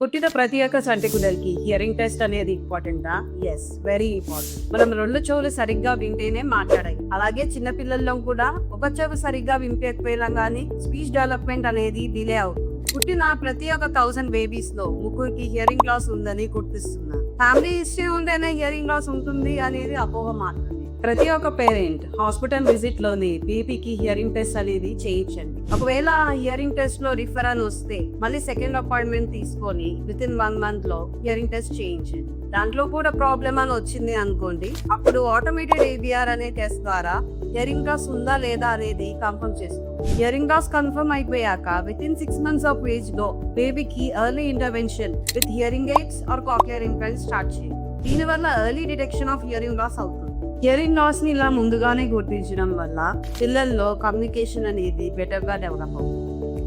పుట్టిన ప్రతి ఒక్క సంటికులకి హియరింగ్ టెస్ట్ అనేది ఇంపార్టెంటా? Yes, very important. మనం రెండు చెవులు సరిగ్గా వింటేనే మాట్లాడాయి. అలాగే చిన్న పిల్లల్లో కూడా ఒక చెవు సరిగ్గా వినిపించకపోయినా కానీ స్పీచ్ డెవలప్మెంట్ అనేది డిలే అవుతుంది. పుట్టిన ప్రతి ఒక్క 1000 బేబీస్ లో ముగ్గురికి హియరింగ్ లాస్ ఉందని గుర్తిస్తున్నారు. ఫ్యామిలీ హిస్టరీ ఉంటేనే హియరింగ్ లాస్ ఉంటుంది అనేది అపోహ మాత్రమే. ప్రతి ఒక్క పేరెంట్ హాస్పిటల్ విజిట్ లోని బేబీకి హియరింగ్ టెస్ట్ అనేది చేయించండి. ఒకవేళ హియరింగ్ టెస్ట్ లో రిఫర్ అని వస్తే మళ్ళీ సెకండ్ అపాయింట్మెంట్ తీసుకొని విత్ ఇన్ 1 month లో హియరింగ్ టెస్ట్ చేయించండి. దాంట్లో కూడా ప్రాబ్లమ్ అని వచ్చింది అనుకోండి, అప్పుడు ఆటోమేటెడ్ ABR అనే టెస్ట్ ద్వారా హియరింగ్ లాస్ ఉందా లేదా అనేది కన్ఫర్మ్ చేస్తుంది. హియరింగ్ లాస్ కన్ఫర్మ్ అయిపోయాక within 6 months of age లో బేబీకి early intervention with hearing aids or cochlear implant start చేయండి. దీనివల్ల early detection of hearing loss అవుతుంది. హియరింగ్ లాస్ ని ఇలా ముందుగానే గుర్తించడం వల్ల పిల్లల్లో కమ్యూనికేషన్ అనేది బెటర్ గా డెవలప్ అవుతుంది.